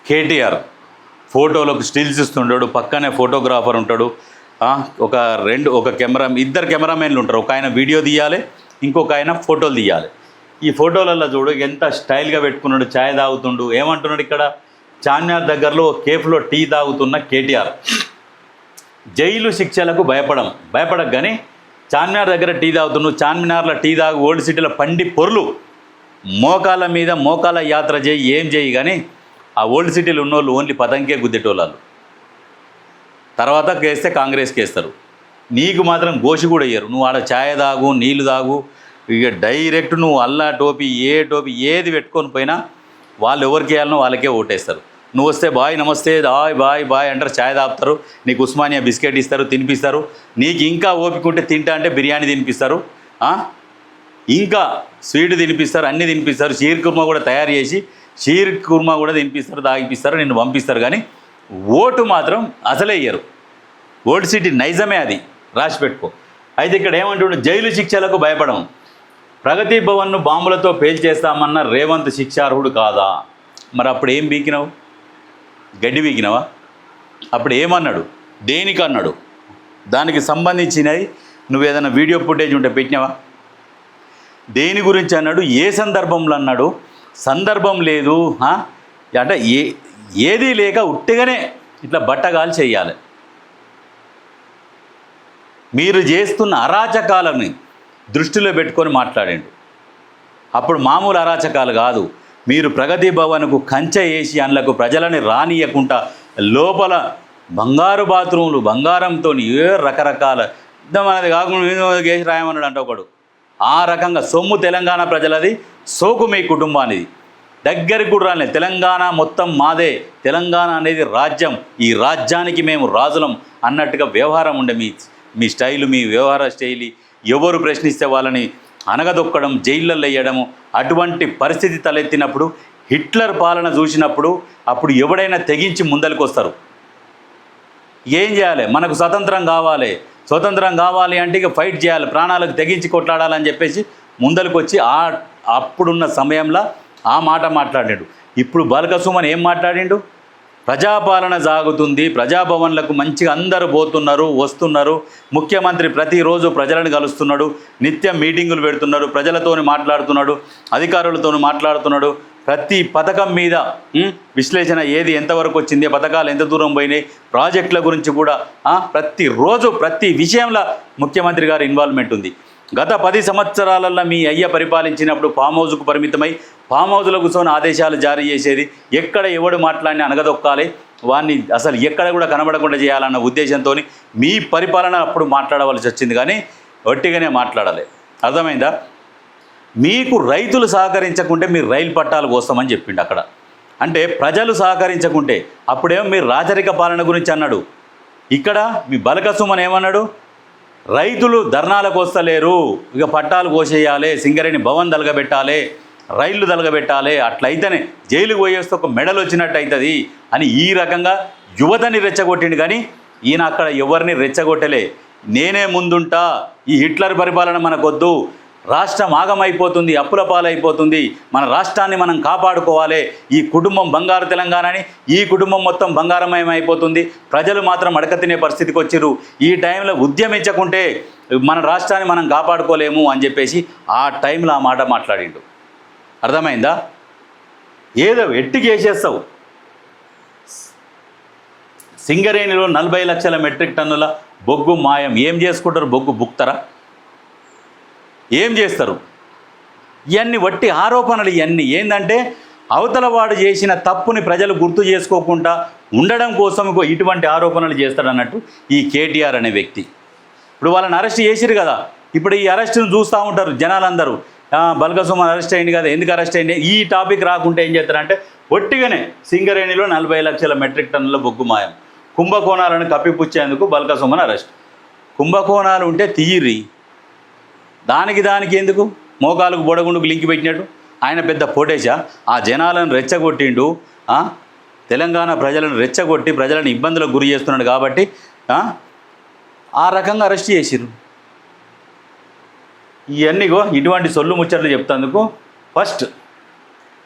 KTR ఫోటోలకు stills ఇస్తుంటాడు, పక్కనే photographer ఉంటాడు, ఒక ఇద్దరు కెమెరామెన్లు ఉంటారు. ఒక ఆయన వీడియో తీయాలి, ఇంకొక ఆయన ఫోటోలు తీయాలి. ఈ ఫోటోలలో చూడు ఎంత స్టైల్గా పెట్టుకున్నాడు, ఛాయ్ తాగుతుండు. ఏమంటున్నాడు ఇక్కడ చార్మినార్ దగ్గరలో కేఫ్లో టీ తాగుతున్న కేటీఆర్ జైలు శిక్షలకు భయపడక కానీ చార్మినార్ దగ్గర టీ తాగుతున్నాడు. చార్మినార్లో టీ తాగు ఓల్డ్ సిటీలో పండి పొర్లు మోకాల మీద మోకాల యాత్ర చేయి ఏం చేయి కానీ ఆ ఓల్డ్ సిటీలో ఉన్నోళ్ళు ఓన్లీ పతంకే గుద్దేటోళ్ళు. తర్వాత కేస్తే కాంగ్రెస్కి వేస్తారు. నీకు మాత్రం గోషి కూడా ఇయ్యరు. నువ్వు ఆడ ఛాయ్ తాగు, నీళ్ళు తాగు, ఇక డైరెక్ట్ నువ్వు అల్లా టోపీ టోపీ ఏది పెట్టుకొని పోయినా వాళ్ళు ఎవరికి వేయాలనో వాళ్ళకే ఓటేస్తారు. నువ్వు వస్తే బాయ్ నమస్తే బాయ్ అంటారు, ఛాయ్ తాపుతారు, నీకు ఉస్మానియా బిస్కెట్ ఇస్తారు, తినిపిస్తారు. నీకు ఇంకా ఓపిక ఉంటే తింటా అంటే బిర్యానీ తినిపిస్తారు, ఇంకా స్వీట్ తినిపిస్తారు, అన్నీ తినిపిస్తారు. షీర్ కుర్మా కూడా తయారు చేసి షీర్ కుర్మా కూడా తినిపిస్తారు, తాగిపిస్తారు, నిన్ను పంపిస్తారు. కానీ ఓటు మాత్రం అసలే ఇయ్యరు. ఓల్డ్ సిటీ నైజమే అది, రాసి పెట్టుకో. అయితే ఇక్కడ ఏమంటుండే, జైలు శిక్షలకు భయపడము. ప్రగతి భవన్ను బాంబులతో పేల్చేస్తామన్న రేవంత్ శిక్షార్హుడు కాదా? మరి అప్పుడు ఏం బీకినావు? గడ్డి బీకినావా? అప్పుడు ఏమన్నాడు, దేనికి అన్నాడు? దానికి సంబంధించినవి నువ్వు ఏదైనా వీడియో ఫుటేజ్ ఉంటే పెట్టినావా? దేని గురించి అన్నాడు, ఏ సందర్భంలో అన్నాడు? సందర్భం లేదు అంటే ఏదీ లేక ఉట్టిగానే ఇట్లా బట్టగాలు చేయాలి. మీరు చేస్తున్న అరాచకాలని దృష్టిలో పెట్టుకొని మాట్లాడండి. అప్పుడు మామూలు అరాచకాలు కాదు. మీరు ప్రగతి భవన్కు కంచె వేసి అందులోకి ప్రజలని రానియకుండా లోపల బంగారు బాత్రూములు బంగారంతో రకరకాల మనది కాకుండా వేసి రాయమన్నాడు అంటే ఒకడు. ఆ రకంగా సొమ్ము తెలంగాణ ప్రజలది, సోకు మీ కుటుంబానిది. దగ్గరికి కూడా రాలేదు. తెలంగాణ మొత్తం మాదే, తెలంగాణ అనేది రాజ్యం, ఈ రాజ్యానికి మేము రాజులం అన్నట్టుగా వ్యవహారం ఉండే మీ స్టైలు, మీ వ్యవహార శైలి. ఎవరు ప్రశ్నిస్తే వాళ్ళని అనగదొక్కడం, జైళ్ళల్లో వేయడము. అటువంటి పరిస్థితి తలెత్తినప్పుడు, హిట్లర్ పాలన చూసినప్పుడు అప్పుడు ఎవడైనా తెగించి ముందరికి వస్తారు. ఏం చేయాలి? మనకు స్వతంత్రం కావాలి అంటే ఇక ఫైట్ చేయాలి, ప్రాణాలకు తెగించి కొట్లాడాలని చెప్పేసి ముందరికి వచ్చి అప్పుడున్న సమయంలో ఆ మాట మాట్లాడాడు. ఇప్పుడు బల్కసుమన్ ఏం మాట్లాడిండు? ప్రజాపాలన సాగుతుంది, ప్రజాభవన్లకు మంచిగా అందరూ పోతున్నారు, వస్తున్నారు, ముఖ్యమంత్రి ప్రతిరోజు ప్రజలను కలుస్తున్నాడు, నిత్యం మీటింగులు పెడుతున్నారు, ప్రజలతో మాట్లాడుతున్నాడు, అధికారులతో మాట్లాడుతున్నాడు. ప్రతి పథకం మీద విశ్లేషణ ఏది ఎంతవరకు వచ్చింది, పథకాలు ఎంత దూరం పోయినాయి, ప్రాజెక్టుల గురించి కూడా ప్రతిరోజు ప్రతి విషయంలో ముఖ్యమంత్రి గారి ఇన్వాల్వ్మెంట్ ఉంది. గత 10 సంవత్సరాలలో మీ అయ్య పరిపాలించినప్పుడు ఫామ్ హౌస్కు పరిమితమై ఫామ్ హౌస్లో కూర్చొని ఆదేశాలు జారీ చేసేది. ఎక్కడ ఎవడు మాట్లాడినా అనగదొక్కాలి, వాడిని అసలు ఎక్కడ కూడా కనబడకుండా చేయాలన్న ఉద్దేశంతో మీ పరిపాలన అప్పుడు మాట్లాడవలసి వచ్చింది. కానీ ఒట్టిగానే మాట్లాడాలి. అర్థమైందా? మీకు రైతులు సహకరించకుంటే మీరు రైలు పట్టాలు కోస్తామని చెప్పిండు అక్కడ. అంటే ప్రజలు సహకరించకుంటే అప్పుడేమో మీరు రాజరిక పాలన గురించి అన్నాడు. ఇక్కడ మీ బలకసుమని ఏమన్నాడు? రైతులు ధర్నాలకు వస్తలేరు, ఇక పట్టాలు కోసేయాలి, సింగరేణి భవన్ దలగబెట్టాలి, రైళ్లు దలగబెట్టాలి, అట్లయితేనే జైలుకు పోయేస్తే ఒక మెడల్ వచ్చినట్టు అవుతుంది అని ఈ రకంగా యువతని రెచ్చగొట్టిండు. కానీ ఈయన అక్కడ ఎవరిని రెచ్చగొట్టలే. నేనే ముందుంటా, ఈ హిట్లర్ పరిపాలన మనకొద్దు, రాష్ట్రం ఆగమైపోతుంది, అప్పుల పాలైపోతుంది, మన రాష్ట్రాన్ని మనం కాపాడుకోవాలి, ఈ కుటుంబం బంగారు తెలంగాణని, ఈ కుటుంబం మొత్తం బంగారమయం అయిపోతుంది, ప్రజలు మాత్రం అడక తినే పరిస్థితికి వచ్చిర్రు, ఈ టైంలో ఉద్యమించకుంటే మన రాష్ట్రాన్ని మనం కాపాడుకోలేము అని చెప్పేసి ఆ టైంలో ఆ మాట మాట్లాడిండు. అర్థమైందా? ఏదో ఎట్టికి వేసేస్తావు. సింగరేణిలో 40 లక్షల మెట్రిక్ టన్నుల బొగ్గు మాయం. ఏం చేసుకుంటారు? బొగ్గు బుక్తారా? ఏం చేస్తారు? ఇవన్నీ వట్టి ఆరోపణలు. ఇవన్నీ ఏంటంటే అవతల వాడు చేసిన తప్పుని ప్రజలు గుర్తు చేసుకోకుండా ఉండడం కోసం ఇటువంటి ఆరోపణలు చేస్తాడన్నట్టు ఈ కేటీఆర్ అనే వ్యక్తి. ఇప్పుడు వాళ్ళని అరెస్ట్ చేసిరు కదా, ఇప్పుడు ఈ అరెస్ట్ను చూస్తూ ఉంటారు జనాలందరూ. బల్కసుమన్ అరెస్ట్ అయింది కదా, ఎందుకు అరెస్ట్ అయింది? ఈ టాపిక్ రాకుంటే ఏం చేస్తారంటే ఒట్టిగానే సింగరేణిలో 40 లక్షల మెట్రిక్ టన్నుల బొగ్గు మాయం, కుంభకోణాలను కప్పిపుచ్చేందుకు బల్కసుమన్ అరెస్ట్. కుంభకోణాలు ఉంటే తీయిరి, దానికి ఎందుకు మోకాలకు బొడగుండుకు లింక్ పెట్టినట్టు? ఆయన పెద్ద పోటేశా? ఆ జనాలను రెచ్చగొట్టిండు, తెలంగాణ ప్రజలను రెచ్చగొట్టి ప్రజలను ఇబ్బందులకు గురి చేస్తున్నాడు కాబట్టి ఆ రకంగా అరెస్ట్ చేసిర్రు. ఇవన్నీగో ఇటువంటి సొల్లు ముచ్చట్లు చెప్తాందుకు ఫస్ట్